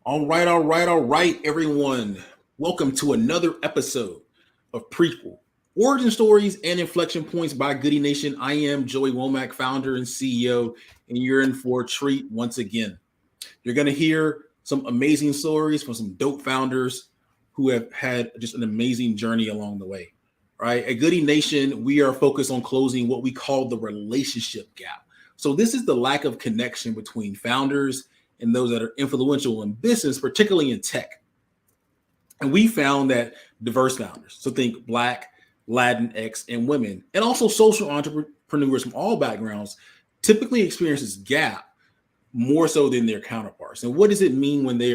All right, everyone. Welcome to another episode of Prequel, Origin Stories and Inflection Points by Goodie Nation. I am Joey Womack, founder and CEO, and you're in for a treat once again. You're going to hear some amazing stories from some dope founders who have had just an amazing journey along the way. Right? At Goodie Nation, we are focused on closing what we call the relationship gap. So this is the lack of connection between founders and those that are influential in business, particularly in tech. And we found that diverse founders, so think Black, Latinx, and women, and also social entrepreneurs from all backgrounds, typically experience this gap more so than their counterparts. And what does it mean when they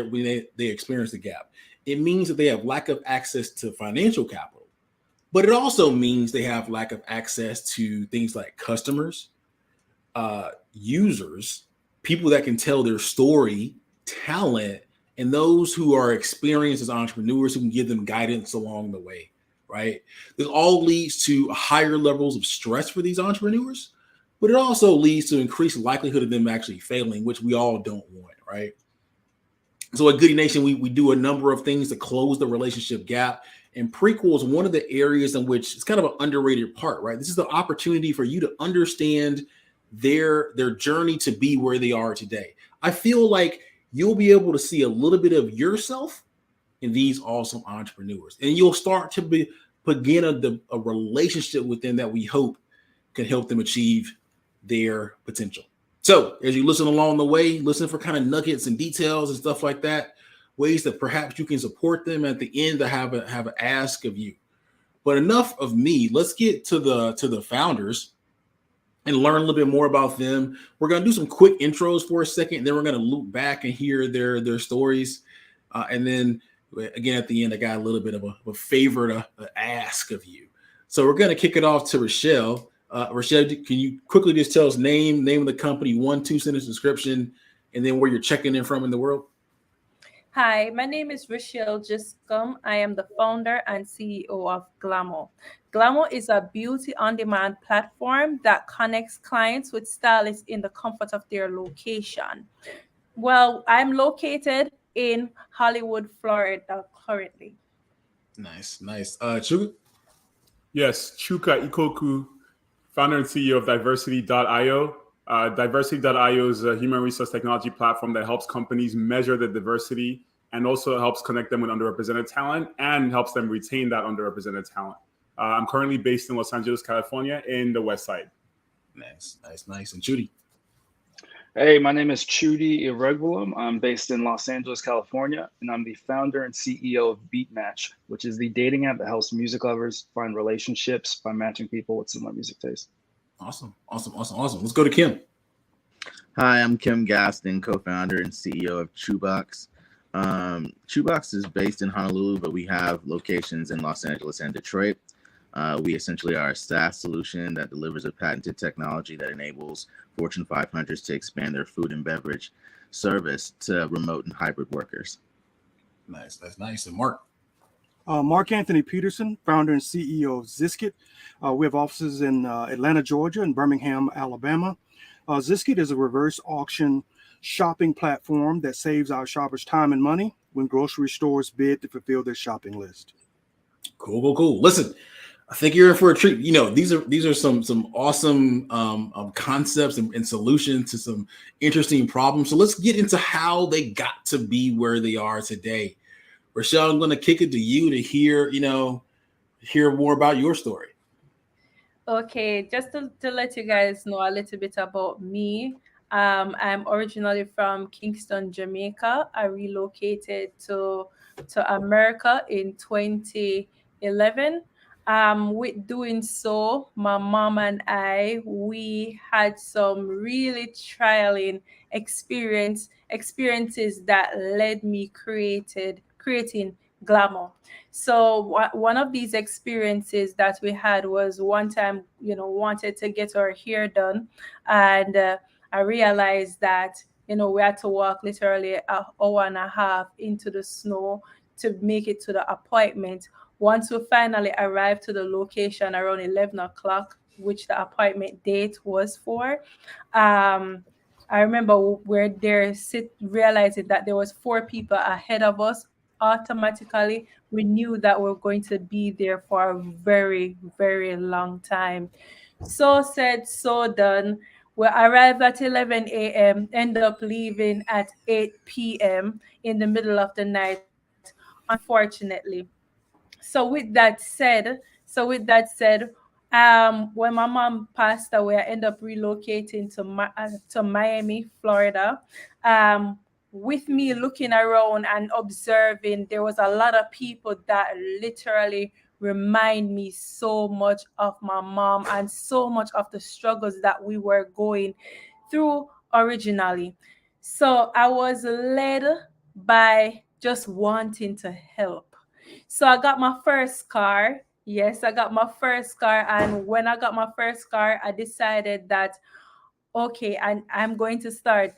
experience the gap? It means that they have lack of access to financial capital, but it also means they have lack of access to things like customers, users, people that can tell their story, talent, and those who are experienced as entrepreneurs who can give them guidance along the way, right? This all leads to higher levels of stress for these entrepreneurs, but it also leads to increased likelihood of them actually failing, which we all don't want, right? So at Goodie Nation, we do a number of things to close the relationship gap. And Prequel is one of the areas in which it's kind of an underrated part, right? This is the opportunity for you to understand their journey to be where they are today. I feel like you'll be able to see a little bit of yourself in these awesome entrepreneurs, and you'll start to begin a relationship with them that we hope can help them achieve their potential. So as you listen along the way, listen for kind of nuggets and details and stuff like that, ways that perhaps you can support them at the end to have an ask of you. But enough of me. Let's get to the founders and learn a little bit more about them. We're going to do some quick intros for a second, and then we're going to loop back and hear their stories. And then again, at the end, I got a little bit of a favor to ask of you. So we're going to kick it off to Rishielle. Rishielle, can you quickly just tell us name of the company, 1-2 sentence description, and then where you're checking in from in the world? Hi, my name is Rishielle Giscombe. I am the founder and CEO of Glamo. Glamo is a beauty on-demand platform that connects clients with stylists in the comfort of their location. Well, I'm located in Hollywood, Florida currently. Nice. Chuka? Yes, Chuka Ikokwu, founder and CEO of Diversity.io. Diversity.io is a human resource technology platform that helps companies measure the diversity and also helps connect them with underrepresented talent and helps them retain that underrepresented talent. I'm currently based in Los Angeles, California, in the West Side. Nice. And Chudi? Hey, my name is Chudi Iregbulem. I'm based in Los Angeles, California, and I'm the founder and CEO of Beatmatch, which is the dating app that helps music lovers find relationships by matching people with similar music tastes. Awesome. Let's go to Kim. Hi, I'm Kim Gaston, co-founder and CEO of Chewbox. Chewbox is based in Honolulu, but we have locations in Los Angeles and Detroit. We essentially are a SaaS solution that delivers a patented technology that enables Fortune 500s to expand their food and beverage service to remote and hybrid workers. Nice. And Mark? Mark Anthony Peterson, founder and CEO of Ziscuit. We have offices in Atlanta, Georgia, and Birmingham, Alabama. Ziscuit is a reverse auction shopping platform that saves our shoppers time and money when grocery stores bid to fulfill their shopping list. Cool. Listen, I think you're in for a treat. You know, these are some awesome concepts and solutions to some interesting problems. So let's get into how they got to be where they are today. Rishielle, I'm going to kick it to you to hear more about your story. Okay, just to let you guys know a little bit about me. I'm originally from Kingston, Jamaica. I relocated to America in 2011. With doing so, my mom and we had some really trialing experiences that led me creating Glamo. So one of these experiences that we had was one time, wanted to get our hair done, and I realized that we had to walk literally an hour and a half into the snow to make it to the appointment. Once we finally arrived to the location around 11 o'clock, which the appointment date was for, I remember we're there realizing that there was four people ahead of us. Automatically, we knew that we're going to be there for a very, very long time. So said, so done. We arrived at 11 a.m., end up leaving at 8 p.m. in the middle of the night, unfortunately. So with that said, when my mom passed away, I ended up relocating to Miami, Florida. Um, with me looking around and observing, there was a lot of people that literally remind me so much of my mom and so much of the struggles that we were going through originally. So I was led by just wanting to help. So I got my first car. Yes, I got my first car. And when I got my first car, I decided that okay, and I'm going to start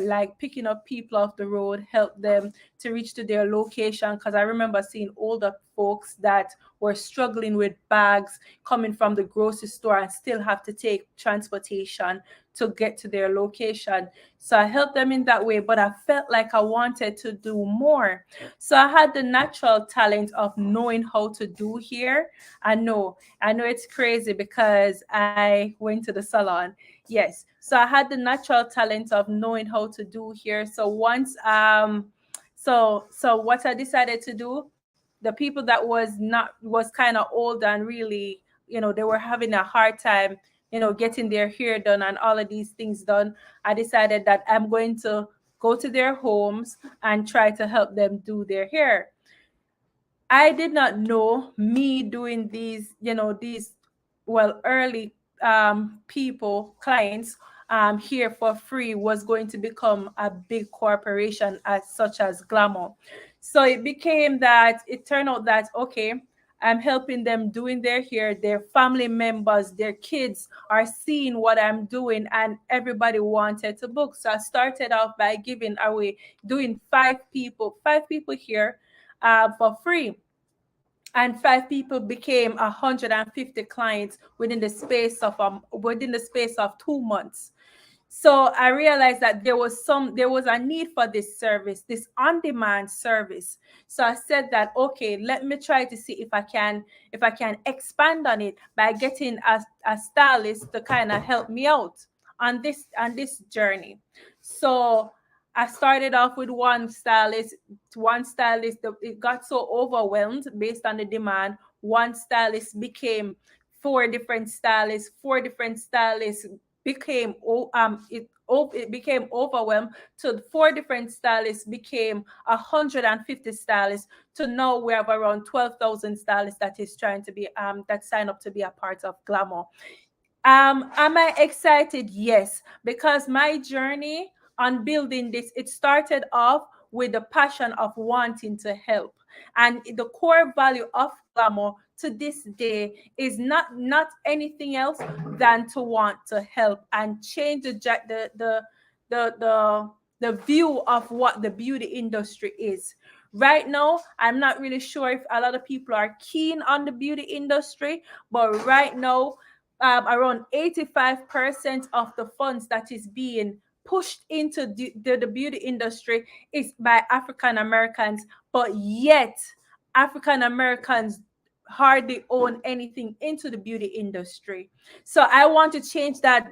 like picking up people off the road, help them to reach to their location, because I remember seeing older folks that were struggling with bags coming from the grocery store and still have to take transportation to get to their location. So I helped them in that way, but I felt like I wanted to do more. So I had the natural talent of knowing how to do here. I know it's crazy because I went to the salon. Yes. So I had the natural talent of knowing how to do here. So once so what I decided to do, the people that was kind of old and really, they were having a hard time, getting their hair done and all of these things done. I decided that I'm going to go to their homes and try to help them do their hair. I did not know me doing these early people, clients here for free was going to become a big corporation as such as Glamo. So it turned out that okay, I'm helping them doing their hair, their family members, their kids are seeing what I'm doing, and everybody wanted to book. So I started off by giving away, doing five people here for free, and five people became 150 clients within the space of 2 months. So I realized that there was a need for this service, this on-demand service. So I said that okay, let me try to see if I can expand on it by getting a stylist to kind of help me out on this journey. So I started off with one stylist. It got so overwhelmed based on the demand. One stylist became four different stylists became it became overwhelmed, to four different stylists became 150 stylists, to now we have around 12,000 stylists that sign up to be a part of Glamo. Am I excited? Yes, because my journey on building this, it started off with the passion of wanting to help. And the core value of Glamour to this day is not anything else than to want to help and change the view of what the beauty industry is. Right now, I'm not really sure if a lot of people are keen on the beauty industry, but right now, around 85% of the funds that is being pushed into the beauty industry is by African Americans, but yet African Americans hardly own anything into the beauty industry. So I want to change that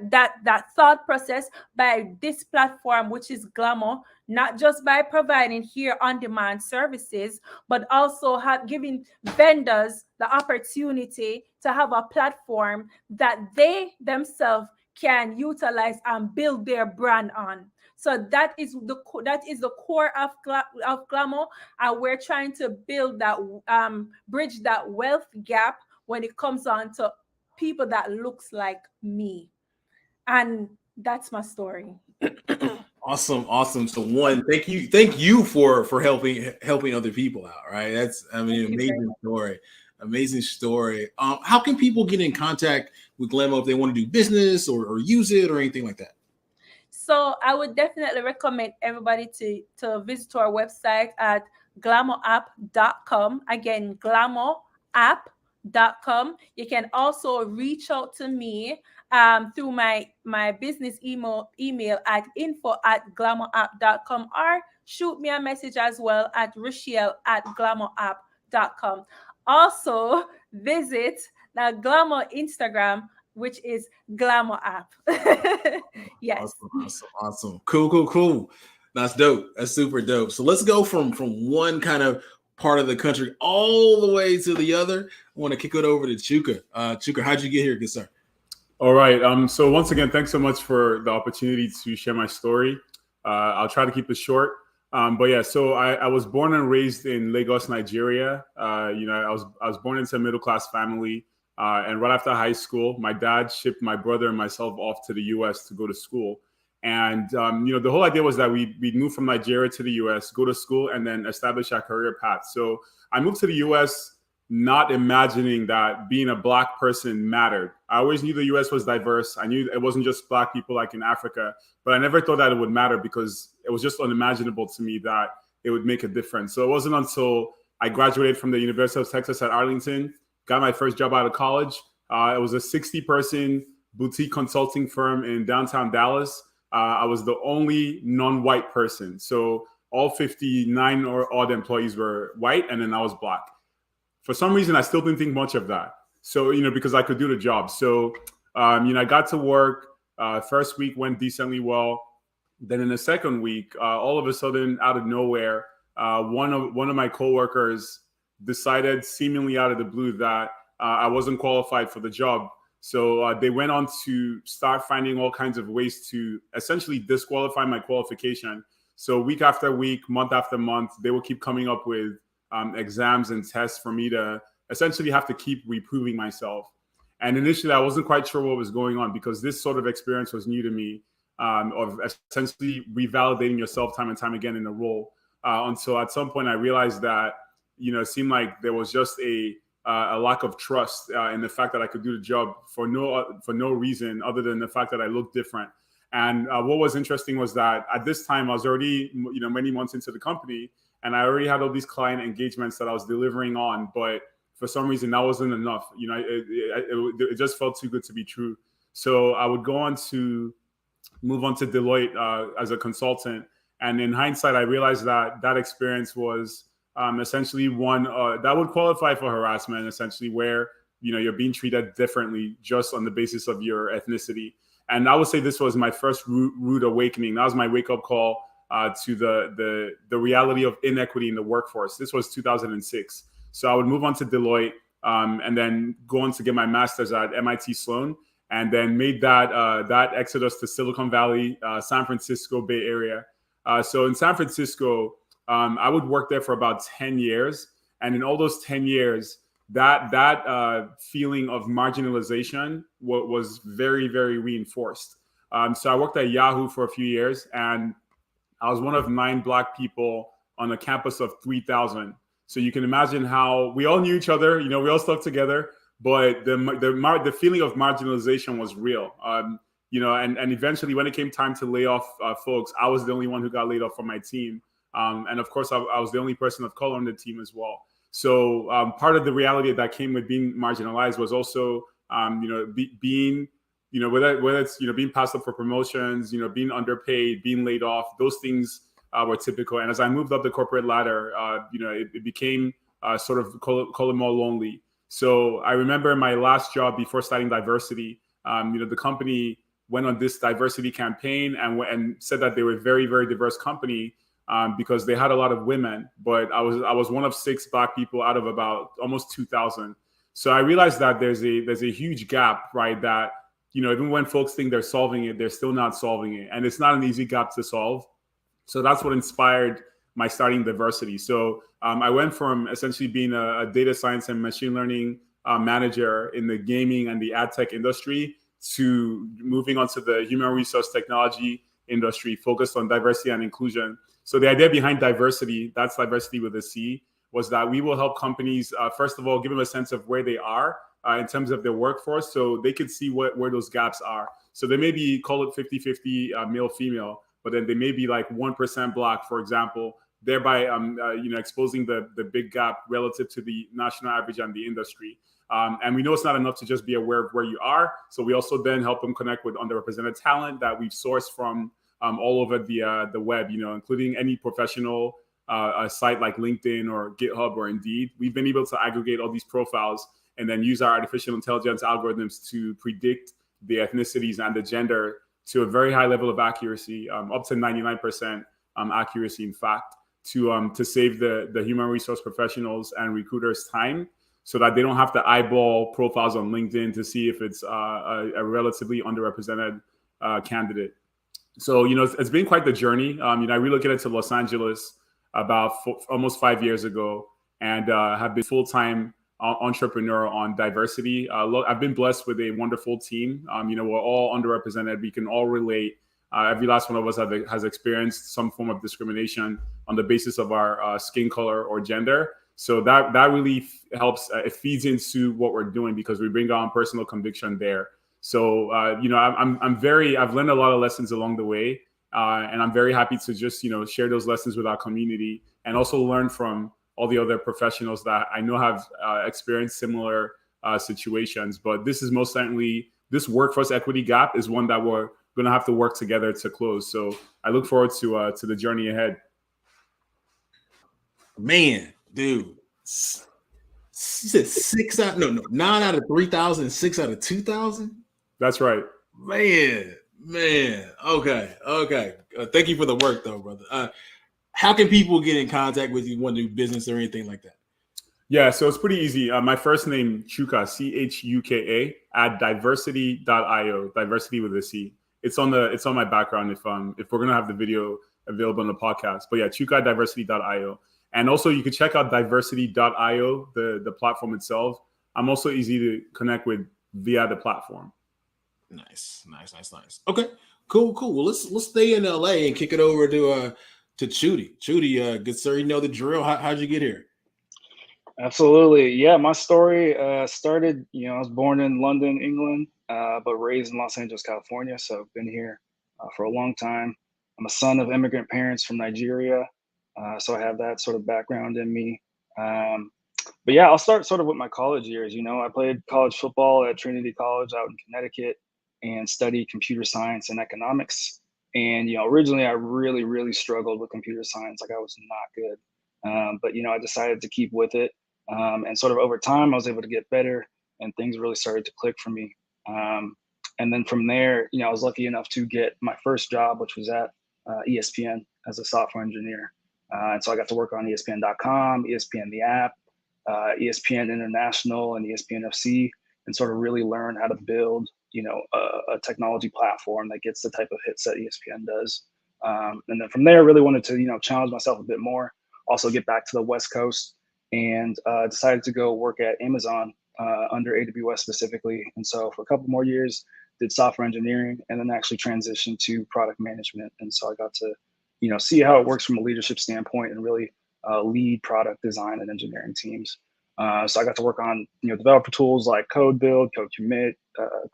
thought process by this platform, which is Glamo, not just by providing here on demand services, but also giving vendors the opportunity to have a platform that they themselves can utilize and build their brand on. So that is the core of Glamo, and we're trying to build that bridge that wealth gap when it comes on to people that looks like me. And that's my story. Awesome, awesome. So one, thank you for helping other people out. Right, that's Thank you very amazing much. story, amazing story. How can people get in contact with Glamo if they want to do business or use it or anything like that? So I would definitely recommend everybody to visit our website at glamoapp.com. Again, glamoapp.com. You can also reach out to me through my business email at info@glamoapp.com, or shoot me a message as well at Rishielle@glamoapp.com. Also, visit the Glamo Instagram, which is Glamo app. Yes. Awesome. Cool. That's dope. That's super dope. So let's go from one kind of part of the country all the way to the other. I want to kick it over to Chuka. Chuka, how'd you get here, good sir? All right. So once again, thanks so much for the opportunity to share my story. I'll try to keep it short. But yeah, so I was born and raised in Lagos, Nigeria. I was born into a middle-class family. And right after high school, my dad shipped my brother and myself off to the U.S. to go to school. And, the whole idea was that we'd move from Nigeria to the U.S., go to school, and then establish our career path. So I moved to the U.S. not imagining that being a Black person mattered. I always knew the U.S. was diverse. I knew it wasn't just Black people like in Africa, but I never thought that it would matter because it was just unimaginable to me that it would make a difference. So it wasn't until I graduated from the University of Texas at Arlington, got my first job out of college. It was a 60-person boutique consulting firm in downtown Dallas. I was the only non-white person. So all 59 or odd employees were white, and then I was Black. For some reason, I still didn't think much of that. So, because I could do the job. So, I got to work. First week went decently well. Then in the second week, all of a sudden, out of nowhere, one of my coworkers decided seemingly out of the blue that I wasn't qualified for the job. So they went on to start finding all kinds of ways to essentially disqualify my qualification. So week after week, month after month, they will keep coming up with exams and tests for me to essentially have to keep reproving myself. And initially, I wasn't quite sure what was going on because this sort of experience was new to me, of essentially revalidating yourself time and time again in a role. Until at some point, I realized that, it seemed like there was just a lack of trust in the fact that I could do the job for no reason other than the fact that I looked different. And what was interesting was that at this time, I was already, many months into the company, and I already had all these client engagements that I was delivering on, but for some reason that wasn't enough. It just felt too good to be true. So I would go on to move on to Deloitte as a consultant. And in hindsight, I realized that experience was essentially one that would qualify for harassment, essentially, where you're being treated differently just on the basis of your ethnicity. And I would say this was my first rude awakening. That was my wake-up call to the reality of inequity in the workforce. This was 2006. So I would move on to Deloitte and then go on to get my master's at MIT Sloan, and then made that exodus to Silicon Valley, San Francisco Bay Area. So in San Francisco, I would work there for about 10 years. And in all those 10 years, that feeling of marginalization was very, very reinforced. So I worked at Yahoo for a few years, and I was one of 9 Black people on a campus of 3,000. So you can imagine how we all knew each other, we all stuck together, but the feeling of marginalization was real. And eventually when it came time to lay off folks, I was the only one who got laid off from my team. And of course, I was the only person of color on the team as well. So part of the reality that came with being marginalized was also, being, whether it's, being passed up for promotions, being underpaid, being laid off, those things were typical. And as I moved up the corporate ladder, it became sort of call it more lonely. So I remember my last job before starting diversity, the company went on this diversity campaign and said that they were a very, very diverse company because they had a lot of women, but I was one of 6 Black people out of about almost 2,000. So I realized that there's a huge gap, right? That, even when folks think they're solving it, they're still not solving it. And it's not an easy gap to solve. So that's what inspired my starting diversity. So I went from essentially being a data science and machine learning manager in the gaming and the ad tech industry to moving on to the human resource technology industry focused on diversity and inclusion. So the idea behind diversity, that's diversity with a C, was that we will help companies, first of all, give them a sense of where they are in terms of their workforce so they can see where those gaps are. So they may be, call it 50-50 male-female, but then they may be like 1% Black, for example, thereby exposing the big gap relative to the national average and the industry. And we know it's not enough to just be aware of where you are. So we also then help them connect with underrepresented talent that we've sourced from all over the web, including any professional site like LinkedIn or GitHub or Indeed. We've been able to aggregate all these profiles and then use our artificial intelligence algorithms to predict the ethnicities and the gender to a very high level of accuracy, up to 99% accuracy, in fact, to save the human resource professionals and recruiters time, so that they don't have to eyeball profiles on LinkedIn to see if it's a relatively underrepresented candidate. So, it's been quite the journey. I relocated to Los Angeles about almost 5 years ago, and have been full-time entrepreneur on diversity. I've been blessed with a wonderful team. We're all underrepresented. We can all relate. Every last one of us has experienced some form of discrimination on the basis of our skin color or gender. So that really helps. It feeds into what we're doing because we bring on personal conviction there. So I've learned a lot of lessons along the way, and I'm very happy to just share those lessons with our community and also learn from all the other professionals that I know have experienced similar situations. But this is most certainly, this workforce equity gap is one that we're going to have to work together to close. So I look forward to the journey ahead. Man, dude, you said 9 out of 3,000, 6 out of 2,000. That's right. Man. Okay. Thank you for the work, though, brother. How can people get in contact with you, want to do business or anything like that? Yeah, so it's pretty easy. My first name, Chuka, CHUKA, at diversity.io, diversity with a C. It's on my background if we're gonna have the video available on the podcast. But yeah, Chuka, diversity.io. And also you can check out diversity.io, the platform itself. I'm also easy to connect with via the platform. Nice. Okay, cool. Well, let's stay in LA and kick it over to Chudi. Chudi, good sir, you know the drill. How'd you get here? Absolutely. Yeah, my story started, I was born in London, England, but raised in Los Angeles, California. So I've been here for a long time. I'm a son of immigrant parents from Nigeria. So I have that sort of background in me. But yeah, I'll start sort of with my college years. I played college football at Trinity College out in Connecticut and studied computer science and economics. And, originally I really, really struggled with computer science. Like I was not good. But, I decided to keep with it. And sort of over time, I was able to get better and things really started to click for me. And then from there, I was lucky enough to get my first job, which was at ESPN as a software engineer. And so I got to work on ESPN.com, ESPN the app, ESPN International, and ESPN FC, and sort of really learn how to build, a technology platform that gets the type of hits that ESPN does. And then from there, really wanted to, challenge myself a bit more, also get back to the West Coast, and decided to go work at Amazon under AWS specifically. And so for a couple more years, did software engineering and then actually transitioned to product management. And so I got to, see how it works from a leadership standpoint and really lead product design and engineering teams. So I got to work on, developer tools like code build, code commit,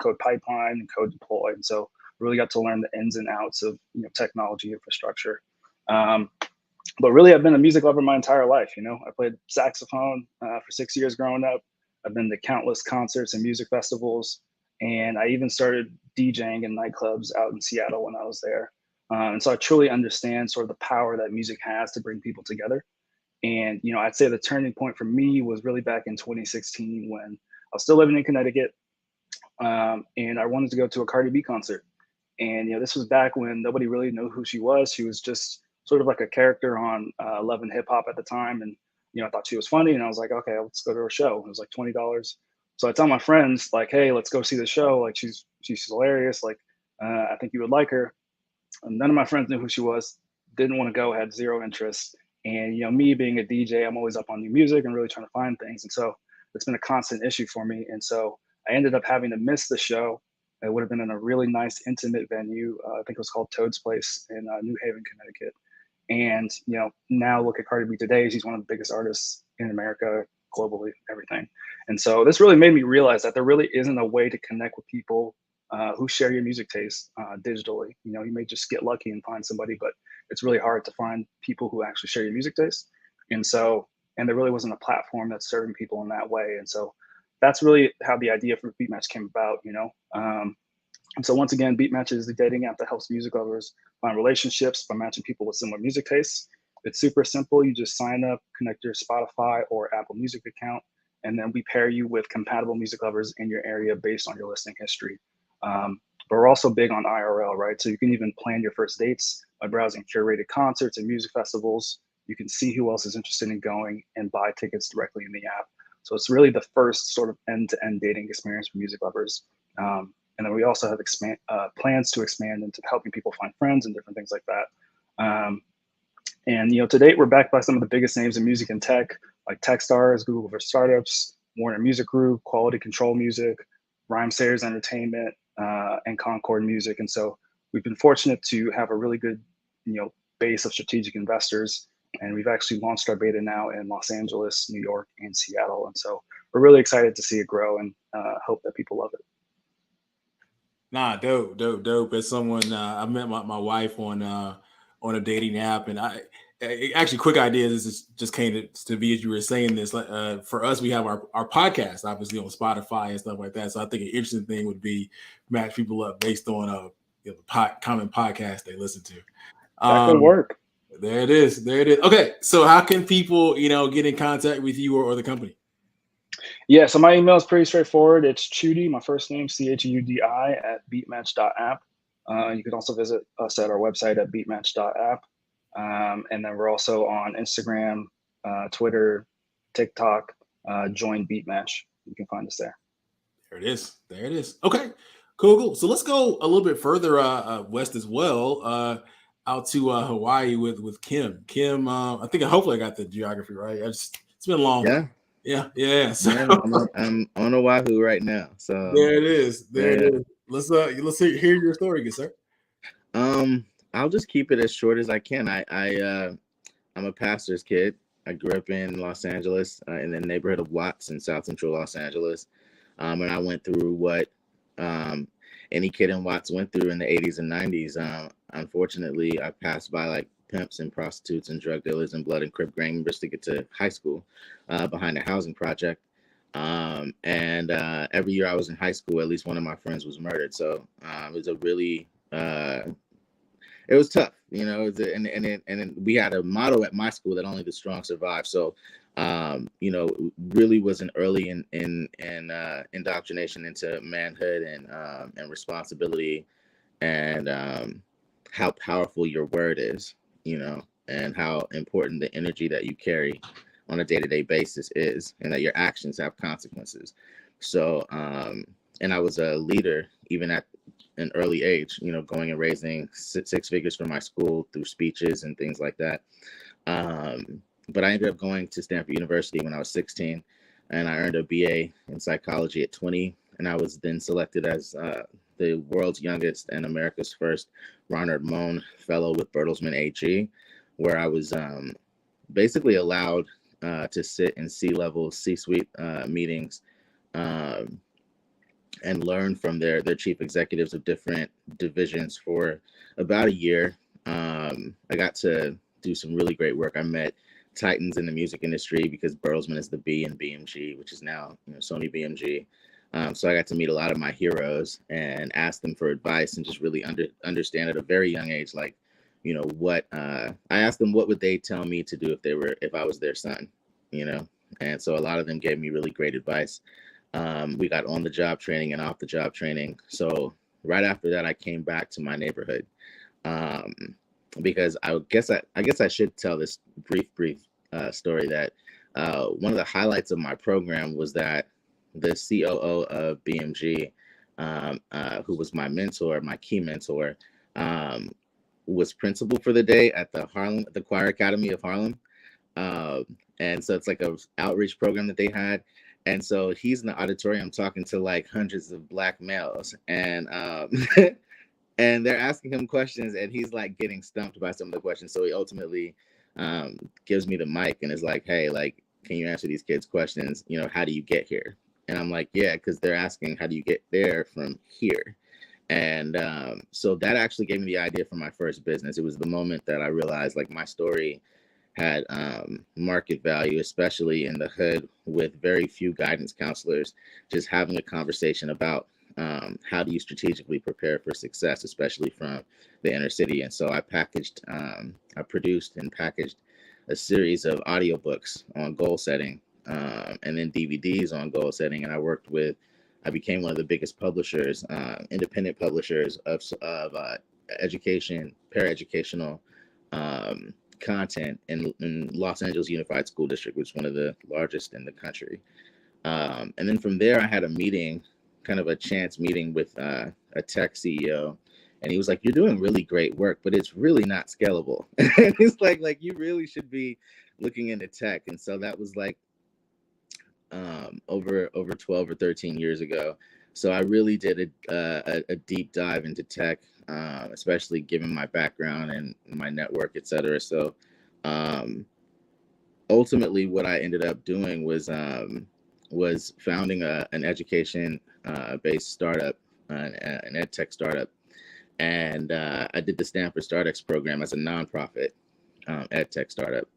code pipeline, and code deploy. And so really got to learn the ins and outs of, technology infrastructure. But really, I've been a music lover my entire life. I played saxophone for 6 years growing up. I've been to countless concerts and music festivals. And I even started DJing in nightclubs out in Seattle when I was there. And so I truly understand sort of the power that music has to bring people together. And, I'd say the turning point for me was really back in 2016 when I was still living in Connecticut. And I wanted to go to a Cardi B concert. And, this was back when nobody really knew who she was. She was just sort of like a character on Love and Hip Hop at the time. And, I thought she was funny. And I was like, okay, let's go to her show. It was like $20. So I tell my friends, like, hey, let's go see the show. Like, she's hilarious. Like, I think you would like her. And none of my friends knew who she was, didn't want to go, had zero interest. And, me being a DJ, I'm always up on new music and really trying to find things. And so it's been a constant issue for me. And so I ended up having to miss the show. It would have been in a really nice, intimate venue. I think it was called Toad's Place in New Haven, Connecticut. And, now look at Cardi B today. She's one of the biggest artists in America, globally, everything. And so this really made me realize that there really isn't a way to connect with people who share your music taste digitally. You know, you may just get lucky and find somebody, but it's really hard to find people who actually share your music taste. And so, and there really wasn't a platform that's serving people in that way. And so that's really how the idea for Beatmatch came about, you know. And so once again, Beatmatch is the dating app that helps music lovers find relationships by matching people with similar music tastes. It's super simple. You just sign up, connect your Spotify or Apple Music account, and then we pair you with compatible music lovers in your area based on your listening history. But we're also big on IRL, right? So you can even plan your first dates by browsing curated concerts and music festivals. You can see who else is interested in going and buy tickets directly in the app. So it's really the first sort of end-to-end dating experience for music lovers. And then we also have plans to expand into helping people find friends and different things like that. And you know, to date, we're backed by some of the biggest names in music and tech, like Techstars, Google for Startups, Warner Music Group, Quality Control Music, Rhymesayers Entertainment, and Concord Music. And so we've been fortunate to have a really good, you know, base of strategic investors. And we've actually launched our beta now in Los Angeles, New York, and Seattle. And so we're really excited to see it grow and hope that people love it. Nah, dope. As someone, I met my wife on a dating app, and I actually, quick idea. This is just came to be as you were saying this. For us, we have our podcast, obviously on Spotify and stuff like that. So I think an interesting thing would be match people up based on the common podcast they listen to. That could work. There it is. Okay, so how can people, you know, get in contact with you or the company? Yeah, so my email is pretty straightforward. It's Chudi, my first name, Chudi, at beatmatch.app. You can also visit us at our website at beatmatch.app. And then we're also on Instagram, Twitter, TikTok, join Beatmatch. You can find us there. There it is. Okay, cool. So let's go a little bit further west as well, out to Hawaii with Kim. Kim, I think hopefully I got the geography right. It's been long. Yeah. So I'm on Oahu right now. So there it is. Let's hear your story, good sir. I'll just keep it as short as I can. I'm a pastor's kid. I grew up in Los Angeles, in the neighborhood of Watts in South Central Los Angeles. And I went through what any kid in Watts went through in the 80s and 90s. Unfortunately, I passed by like pimps and prostitutes and drug dealers and blood and Crip gang members to get to high school behind a housing project. And every year I was in high school, at least one of my friends was murdered. So it was a really, it was tough, you know, and we had a motto at my school that only the strong survive. So, you know, really was an early indoctrination into manhood and responsibility and how powerful your word is, you know, and how important the energy that you carry on a day-to-day basis is, and that your actions have consequences. So, and I was a leader even at an early age, you know, going and raising six figures for my school through speeches and things like that. But I ended up going to Stanford University when I was 16, and I earned a BA in psychology at 20. And I was then selected as the world's youngest and America's first Ronald Mohn Fellow with Bertelsmann AG, where I was basically allowed to sit in C-level, C-suite meetings and learn from their chief executives of different divisions for about a year. I got to do some really great work. I met titans in the music industry because Bertelsmann is the B in BMG, which is now, you know, Sony BMG. So I got to meet a lot of my heroes and ask them for advice and just really understand at a very young age, like, you know, what I asked them, what would they tell me to do if I was their son, you know? And so a lot of them gave me really great advice. We got on the job training and off the job training. So right after that, I came back to my neighborhood because I guess I should tell this brief story that one of the highlights of my program was that the COO of BMG, who was my mentor, my key mentor, was principal for the day at the Choir Academy of Harlem. And so it's like a outreach program that they had. And so he's in the auditorium talking to like hundreds of Black males, and and they're asking him questions, and he's like getting stumped by some of the questions. So he ultimately gives me the mic and is like, "Hey, like, can you answer these kids' questions? You know, how do you get here?" And I'm like, "Yeah, because they're asking how do you get there from here." And so that actually gave me the idea for my first business. It was the moment that I realized like my story had market value, especially in the hood with very few guidance counselors, just having a conversation about how do you strategically prepare for success, especially from the inner city. And so I produced and packaged a series of audiobooks on goal setting, and then DVDs on goal setting. And I became one of the biggest publishers, independent publishers of paraeducational content in Los Angeles Unified School District, which is one of the largest in the country. And then from there, I had a meeting, kind of a chance meeting with a tech CEO. And he was like, "You're doing really great work, but it's really not scalable." And he's like you really should be looking into tech. And so that was like over 12 or 13 years ago. So I really did a deep dive into tech, especially given my background and my network, et cetera. So ultimately what I ended up doing was founding an education based startup, an ed tech startup. And I did the Stanford StartX program as a nonprofit ed tech startup.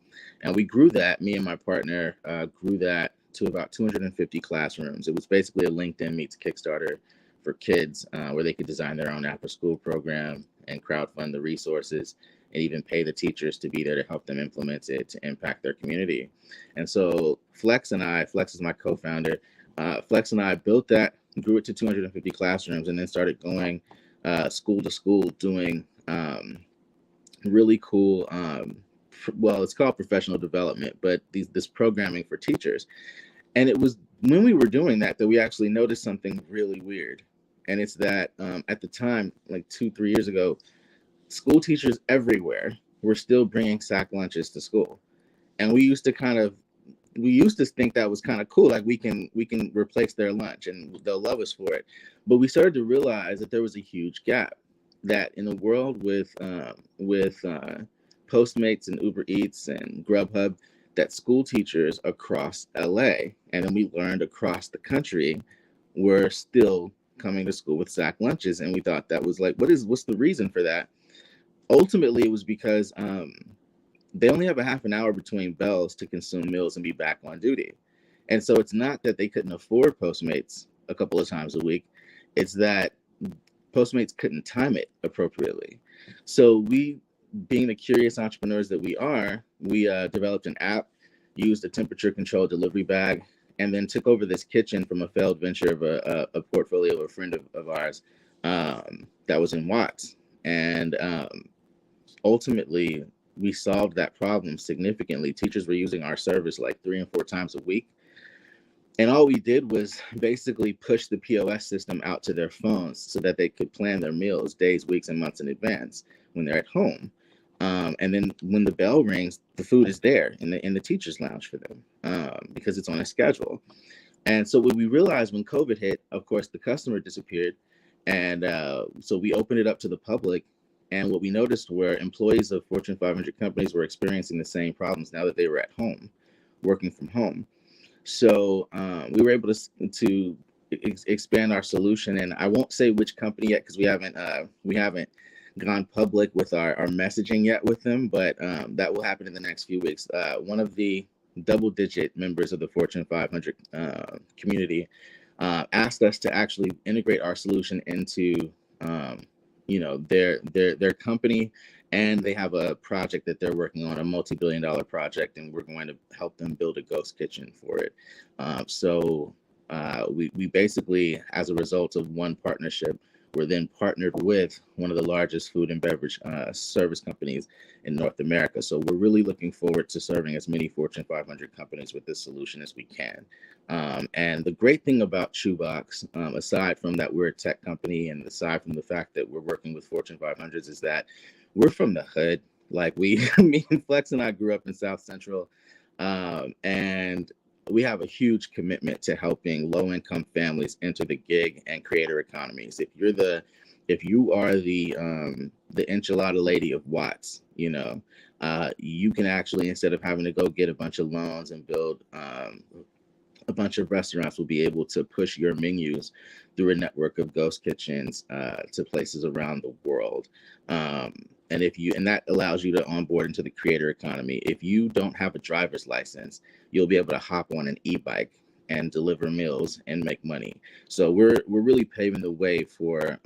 And we grew that, me and my partner grew that to about 250 classrooms. It was basically a LinkedIn meets Kickstarter for kids, where they could design their own after school program and crowdfund the resources and even pay the teachers to be there to help them implement it to impact their community. And so Flex is my co-founder, Flex and I built that, grew it to 250 classrooms, and then started going school to school doing really cool, well, it's called professional development, but this programming for teachers. And it was when we were doing that we actually noticed something really weird. And it's that at the time, like 2-3 years ago, school teachers everywhere were still bringing sack lunches to school. And we used to think that was kind of cool. Like we can replace their lunch and they'll love us for it. But we started to realize that there was a huge gap, that in a world with Postmates and Uber Eats and Grubhub, that school teachers across LA, and then we learned across the country, were still coming to school with sack lunches. And we thought that was like, what's the reason for that? Ultimately, it was because they only have a half an hour between bells to consume meals and be back on duty. And so it's not that they couldn't afford Postmates a couple of times a week. It's that Postmates couldn't time it appropriately. So we, being the curious entrepreneurs that we are, we developed an app, used a temperature controlled delivery bag, and then took over this kitchen from a failed venture of a portfolio of a friend of ours that was in Watts. And ultimately, we solved that problem significantly. Teachers were using our service like 3 and 4 times a week. And all we did was basically push the POS system out to their phones so that they could plan their meals days, weeks, and months in advance when they're at home. And then when the bell rings, the food is there in the teacher's lounge for them because it's on a schedule. And so what we realized when COVID hit, of course, the customer disappeared. And so we opened it up to the public. And what we noticed were employees of Fortune 500 companies were experiencing the same problems now that they were at home, working from home. So we were able to expand our solution. And I won't say which company yet because we haven't gone public with our messaging yet with them, but that will happen in the next few weeks. One of the double-digit members of the Fortune 500 community asked us to actually integrate our solution into their company, and they have a project that they're working on, a multi-billion-dollar project, and we're going to help them build a ghost kitchen for it. So we basically, as a result of one partnership, we're then partnered with one of the largest food and beverage service companies in North America. So we're really looking forward to serving as many Fortune 500 companies with this solution as we can. And the great thing about Chewbox, aside from that we're a tech company and aside from the fact that we're working with Fortune 500s, is that we're from the hood. Like me and Flex and I grew up in South Central, and we have a huge commitment to helping low-income families enter the gig and creator economies. If you are the enchilada lady of Watts, you can actually, instead of having to go get a bunch of loans and build a bunch of restaurants will be able to push your menus through a network of ghost kitchens to places around the world. And that allows you to onboard into the creator economy. If you don't have a driver's license, you'll be able to hop on an e-bike and deliver meals and make money. So we're really paving the way for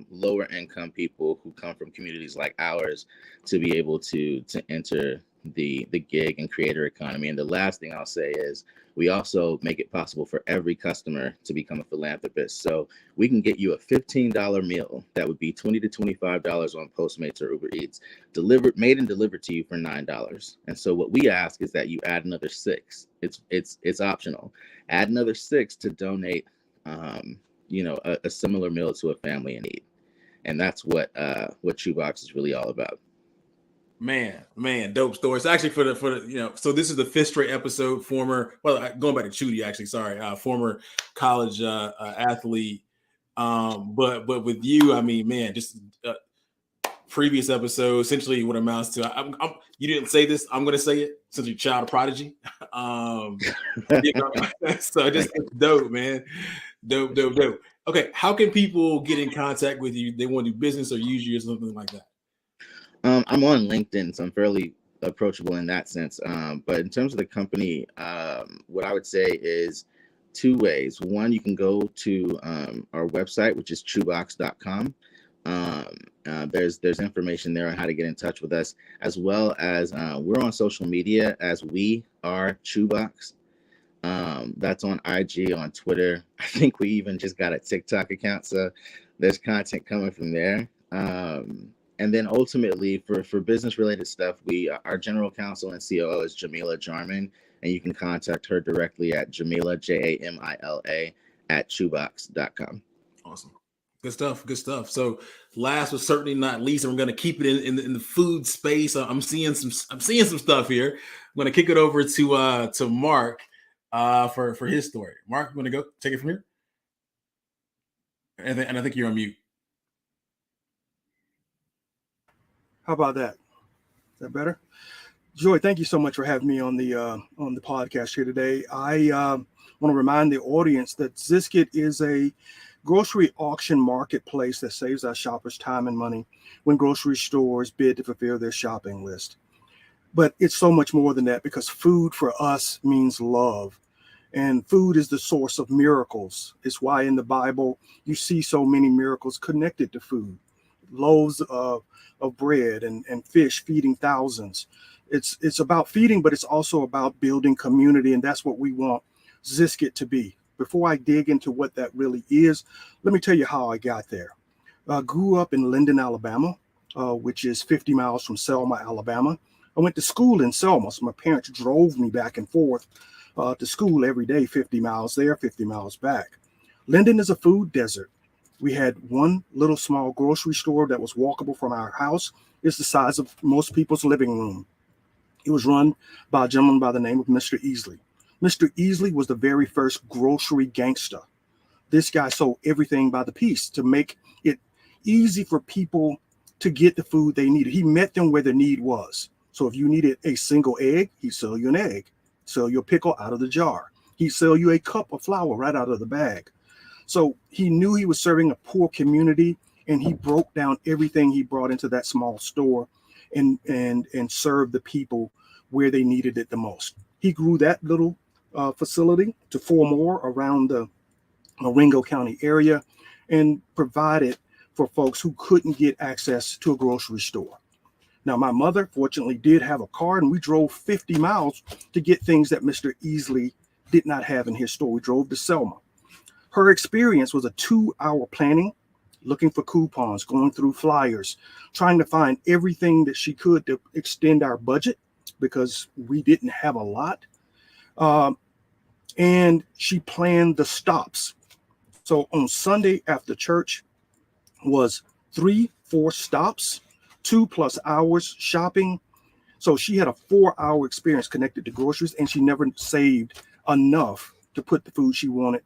lower income people who come from communities like ours to be able to enter the gig and creator economy. And the last thing I'll say is we also make it possible for every customer to become a philanthropist. So we can get you a $15 meal that would be $20 to $25 on Postmates or Uber Eats, made and delivered to you for $9. And so what we ask is that you add another $6. It's optional. Add another $6 to donate, a similar meal to a family in need. And that's what Chewbox is really all about. Man, dope story. It's actually for the so this is the 5th straight episode. Going back to Chudi, actually, sorry, former college athlete. But with you, I mean, man, just previous episode, essentially what amounts to, you didn't say this, I'm going to say it, since you're child prodigy. So just dope, man. Dope. Okay, how can people get in contact with you? They want to do business or use you or something like that? I'm on LinkedIn, so I'm fairly approachable in that sense. But in terms of the company, what I would say is 2 ways. One, you can go to our website, which is chewbox.com. There's information there on how to get in touch with us, as well as we're on social media as We Are Chewbox. That's on IG, on Twitter. I think we even just got a TikTok account, so there's content coming from there. And then ultimately for business related stuff, our general counsel and COO is Jamila Jarman, and you can contact her directly at Jamila, Jamila @chewbox.com. Awesome. Good stuff. So last but certainly not least, and we're going to keep it in the food space. I'm seeing some stuff here. I'm going to kick it over to Mark for his story. Mark, you want to go take it from here? And I think you're on mute. How about that? Is that better? Joy, thank you so much for having me on the podcast here today. I want to remind the audience that Ziscuit is a grocery auction marketplace that saves our shoppers time and money when grocery stores bid to fulfill their shopping list. But it's so much more than that, because food for us means love. And food is the source of miracles. It's why in the Bible you see so many miracles connected to food. Loaves of bread and fish feeding thousands. It's about feeding, but it's also about building community, and that's what we want Ziscuit to be. Before I dig into what that really is, let me tell you how I got there. I grew up in Linden, Alabama, which is 50 miles from Selma, Alabama. I went to school in Selma, so my parents drove me back and forth to school every day, 50 miles there, 50 miles back. Linden is a food desert. We had one little small grocery store that was walkable from our house. It's the size of most people's living room. It was run by a gentleman by the name of Mr. Easley. Mr. Easley was the very first grocery gangster. This guy sold everything by the piece to make it easy for people to get the food they needed. He met them where the need was. So if you needed a single egg, he'd sell you an egg, sell you a pickle out of the jar. He'd sell you a cup of flour right out of the bag. So he knew he was serving a poor community, and he broke down everything he brought into that small store and served the people where they needed it the most. He grew that little facility to 4 more around the Marengo County area and provided for folks who couldn't get access to a grocery store. Now, my mother fortunately did have a car, and we drove 50 miles to get things that Mr. Easley did not have in his store. We drove to Selma. Her experience was a 2-hour planning, looking for coupons, going through flyers, trying to find everything that she could to extend our budget because we didn't have a lot. And she planned the stops. So on Sunday after church was 3-4 stops, 2+ hours shopping. So she had a 4-hour experience connected to groceries, and she never saved enough to put the food she wanted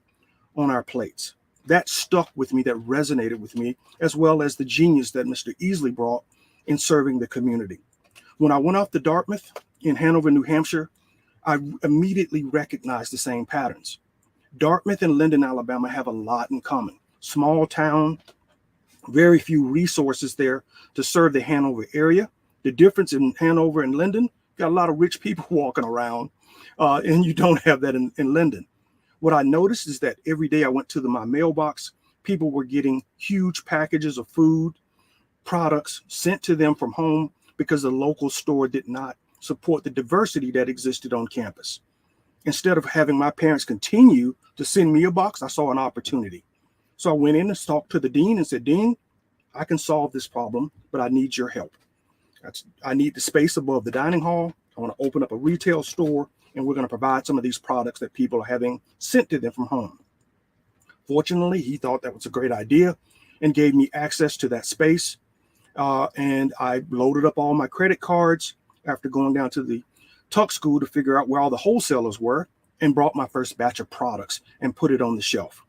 on our plates. That stuck with me, that resonated with me, as well as the genius that Mr. Easley brought in serving the community. When I went off to Dartmouth in Hanover, New Hampshire, I immediately recognized the same patterns. Dartmouth and Linden, Alabama have a lot in common. Small town, very few resources there to serve the Hanover area. The difference in Hanover and Linden, got a lot of rich people walking around, and you don't have that in Linden. What I noticed is that every day I went to my mailbox, people were getting huge packages of food, products sent to them from home because the local store did not support the diversity that existed on campus. Instead of having my parents continue to send me a box, I saw an opportunity. So I went in and talked to the dean and said, Dean, I can solve this problem, but I need your help. I need the space above the dining hall. I want to open up a retail store, and we're going to provide some of these products that people are having sent to them from home. Fortunately, he thought that was a great idea and gave me access to that space. And I loaded up all my credit cards after going down to the Tuck School to figure out where all the wholesalers were, and brought my first batch of products and put it on the shelf.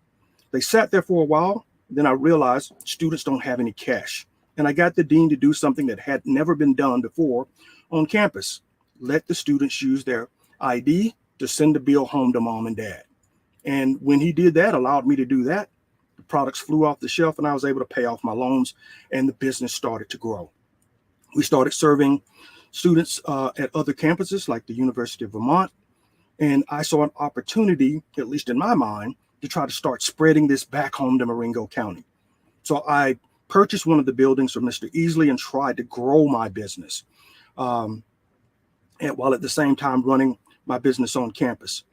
They sat there for a while. Then I realized students don't have any cash. And I got the dean to do something that had never been done before on campus. Let the students use their ID to send the bill home to mom and dad. And when he did that, allowed me to do that, the products flew off the shelf and I was able to pay off my loans, and the business started to grow. We started serving students at other campuses like the University of Vermont. And I saw an opportunity, at least in my mind, to try to start spreading this back home to Marengo County. So I purchased one of the buildings from Mr. Easley and tried to grow my business, and while at the same time running my business on campus.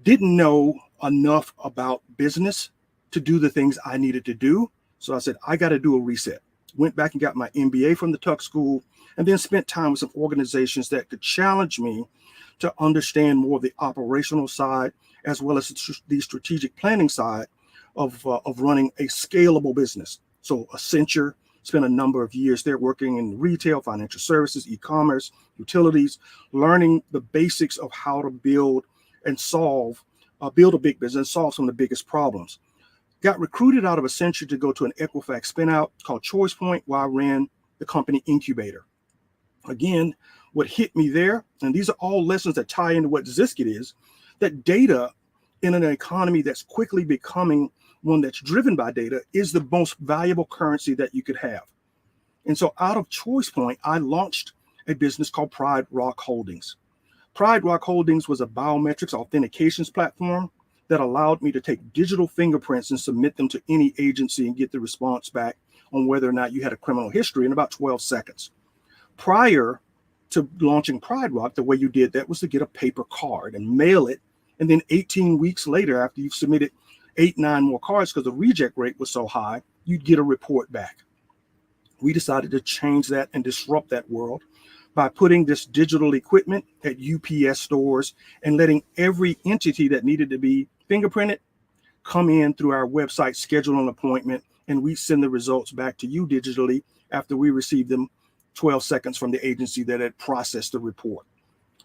Didn't know enough about business to do the things I needed to do. So I said, I got to do a reset. Went back and got my MBA from the Tuck School, and then spent time with some organizations that could challenge me to understand more of the operational side, as well as the strategic planning side of running a scalable business. So Accenture, spent a number of years there working in retail, financial services, e-commerce, utilities, learning the basics of how to build and build a big business, solve some of the biggest problems. Got recruited out of Accenture to go to an Equifax spin-out called Choice Point, where I ran the company incubator. Again, what hit me there, and these are all lessons that tie into what Ziscuit is, that data in an economy that's quickly becoming one that's driven by data is the most valuable currency that you could have. And so out of Choice Point, I launched a business called Pride Rock Holdings. Pride Rock Holdings was a biometrics authentications platform that allowed me to take digital fingerprints and submit them to any agency and get the response back on whether or not you had a criminal history in about 12 seconds. Prior to launching Pride Rock, the way you did that was to get a paper card and mail it. And then 18 weeks later, after you've submitted 8-9 more cards, because the reject rate was so high, you'd get a report back. We decided to change that and disrupt that world by putting this digital equipment at UPS stores and letting every entity that needed to be fingerprinted come in through our website, schedule an appointment, and we send the results back to you digitally after we receive them 12 seconds from the agency that had processed the report.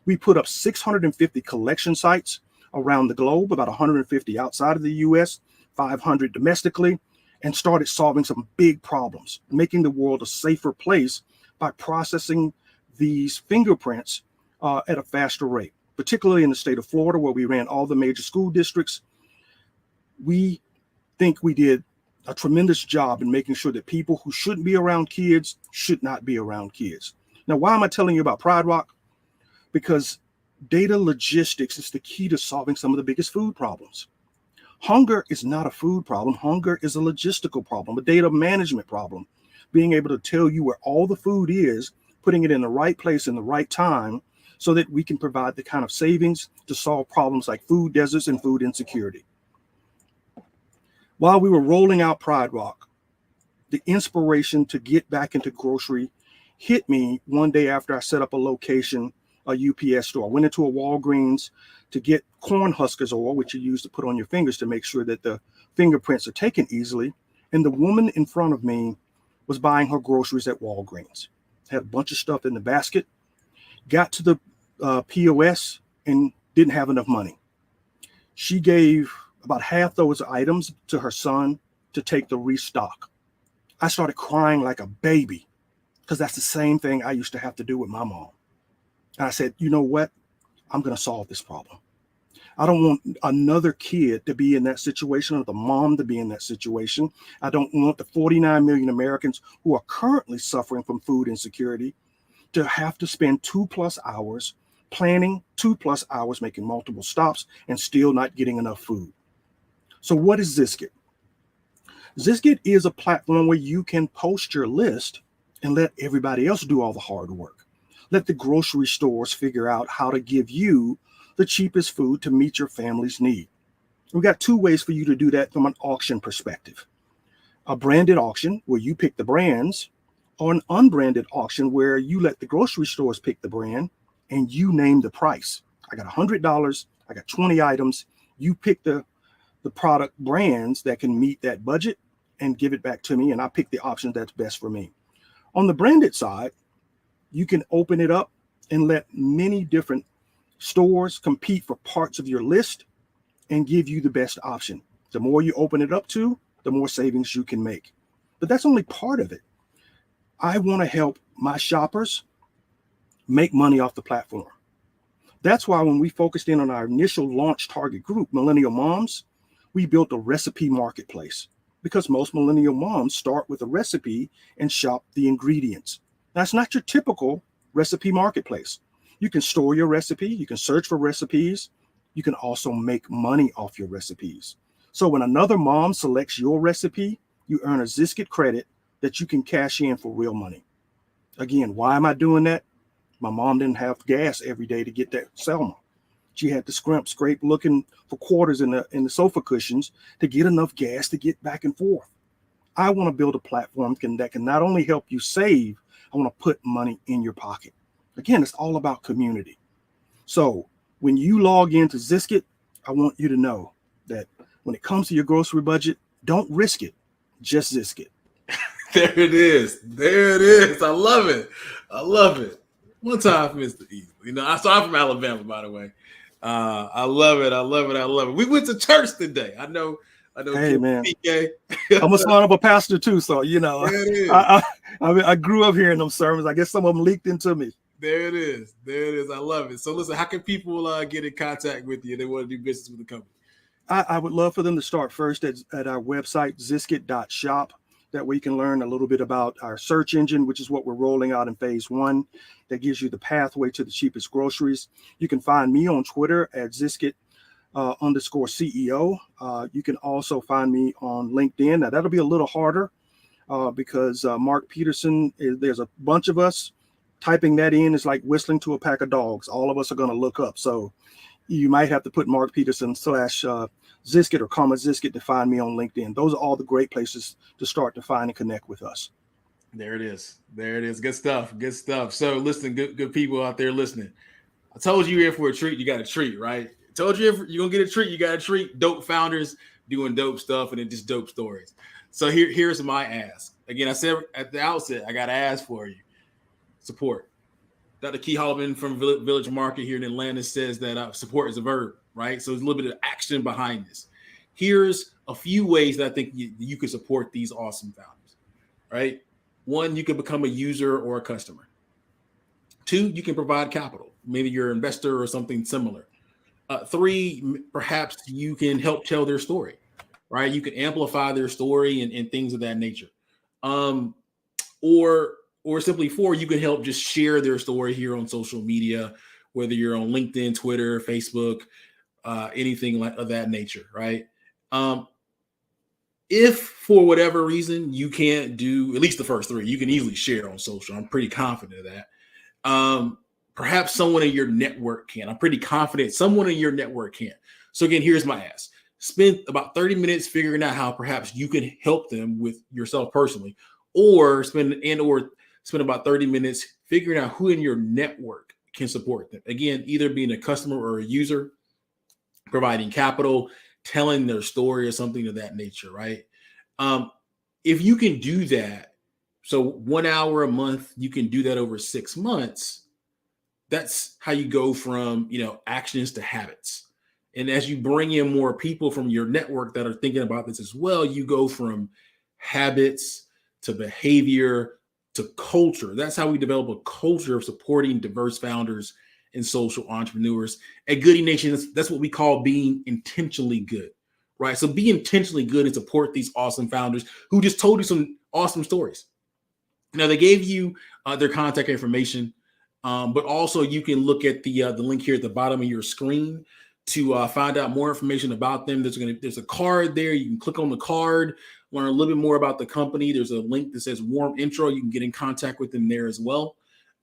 We put up 650 collection sites around the globe, about 150 outside of the US, 500 domestically, and started solving some big problems, making the world a safer place by processing these fingerprints at a faster rate, particularly in the state of Florida, where we ran all the major school districts. We think we did a tremendous job in making sure that people who shouldn't be around kids should not be around kids. Now, why am I telling you about Pride Rock? Because data logistics is the key to solving some of the biggest food problems. Hunger is not a food problem. Hunger is a logistical problem, a data management problem. Being able to tell you where all the food is, putting it in the right place in the right time, so that we can provide the kind of savings to solve problems like food deserts and food insecurity. While we were rolling out Pride Rock, the inspiration to get back into grocery hit me one day after I set up a location, a UPS store. I went into a Walgreens to get corn huskers oil, which you use to put on your fingers to make sure that the fingerprints are taken easily. And the woman in front of me was buying her groceries at Walgreens. Had a bunch of stuff in the basket, got to the POS and didn't have enough money. She gave about half those items to her son to take the restock. I started crying like a baby because that's the same thing I used to have to do with my mom. And I said, you know what? I'm going to solve this problem. I don't want another kid to be in that situation or the mom to be in that situation. I don't want the 49 million Americans who are currently suffering from food insecurity to have to spend 2+ hours planning, 2+ hours making multiple stops and still not getting enough food. So what is Ziscuit? Ziscuit is a platform where you can post your list and let everybody else do all the hard work. Let the grocery stores figure out how to give you the cheapest food to meet your family's need. We've got 2 ways for you to do that from an auction perspective. A branded auction where you pick the brands, or an unbranded auction where you let the grocery stores pick the brand and you name the price. I got $100, I got 20 items. You pick the product brands that can meet that budget and give it back to me, and I pick the option that's best for me. On the branded side, you can open it up and let many different stores compete for parts of your list and give you the best option. The more you open it up to, the more savings you can make. But that's only part of it. I want to help my shoppers make money off the platform. That's why when we focused in on our initial launch target group, millennial moms, we built a recipe marketplace, because most millennial moms start with a recipe and shop the ingredients. That's not your typical recipe marketplace. You can store your recipe, you can search for recipes, you can also make money off your recipes. So when another mom selects your recipe, you earn a Ziscuit credit that you can cash in for real money. Again, why am I doing that? My mom didn't have gas every day to get that Selma. She had to scrape looking for quarters in the sofa cushions to get enough gas to get back and forth. I want to build a platform that can not only help you save, I want to put money in your pocket. Again, it's all about community. So when you log into Ziscuit, I want you to know that when it comes to your grocery budget, don't risk it, just Ziscuit. There it is. There it is. I love it. I love it. One time for Mr. Easley. You know, I'm from Alabama, by the way. I love it. I love it. I love it. We went to church today. I know. Hey, man. PK. I'm a son of a pastor too, so you know, I grew up hearing them sermons. I guess some of them leaked into me. There it is. There it is. I love it. So listen, how can people get in contact with you if they want to do business with the company? I would love for them to start first at our website, ziscuit.shop. That way you can learn a little bit about our search engine, which is what we're rolling out in phase 1. That gives you the pathway to the cheapest groceries. You can find me on Twitter at Ziscuit _CEO. You can also find me on LinkedIn. Now that'll be a little harder because Mark Peterson, there's a bunch of us. Typing that in is like whistling to a pack of dogs. All of us are going to look up. So you might have to put Mark Peterson / Ziscuit or Ziscuit to find me on LinkedIn. Those are all the great places to start to find and connect with us. There it is. There it is. Good stuff. Good stuff. So listen, good people out there listening. I told you you're in for a treat. You got a treat, right? I told you if you're going to get a treat, you got a treat. Dope founders doing dope stuff and then just dope stories. So here's my ask. Again, I said at the outset, I got to ask for you. Support. Dr. Key Holloman from Village Market here in Atlanta says that support is a verb, right? So there's a little bit of action behind this. Here's a few ways that I think you could support these awesome founders, right? 1, you can become a user or a customer. 2, you can provide capital. Maybe you're an investor or something similar. 3, perhaps you can help tell their story, right? You can amplify their story and things of that nature. Or simply 4, you can help just share their story here on social media, whether you're on LinkedIn, Twitter, Facebook, anything of that nature, right? If for whatever reason you can't do at least the first 3, you can easily share on social. I'm pretty confident of that. Perhaps someone in your network can. I'm pretty confident someone in your network can. So again, here's my ask. Spend about 30 minutes figuring out how perhaps you can help them with yourself personally, or spend about 30 minutes figuring out who in your network can support them. Again, either being a customer or a user, providing capital, telling their story or something of that nature, right? If you can do that, so 1 hour a month, you can do that over 6 months. That's how you go from, actions to habits. And as you bring in more people from your network that are thinking about this as well, you go from habits to behavior to culture. That's how we develop a culture of supporting diverse founders and social entrepreneurs. At Goodie Nation, that's what we call being intentionally good, right? So be intentionally good and support these awesome founders who just told you some awesome stories. Now, they gave you their contact information, but also you can look at the link here at the bottom of your screen to find out more information about them. There's a card there. You can click on the card, learn a little bit more about the company. There's a link that says warm intro. You can get in contact with them there as well.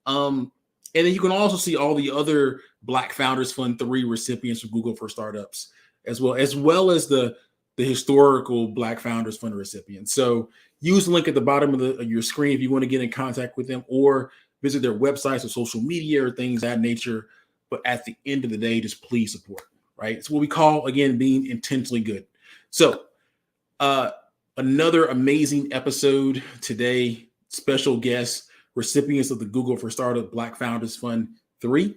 And then you can also see all the other Black Founders Fund 3 recipients from Google for Startups, as well as the historical Black Founders Fund recipients. So use the link at the bottom of your screen if you want to get in contact with them, or visit their websites or social media or things of that nature. But at the end of the day, just please support, right? It's what we call, again, being intentionally good. So another amazing episode today. Special guests, recipients of the Google for Startup Black Founders Fund 3.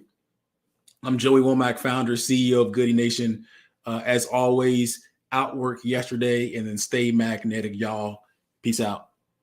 I'm Joey Womack, founder, CEO of Goodie Nation. As always, outwork yesterday and then stay magnetic, y'all. Peace out.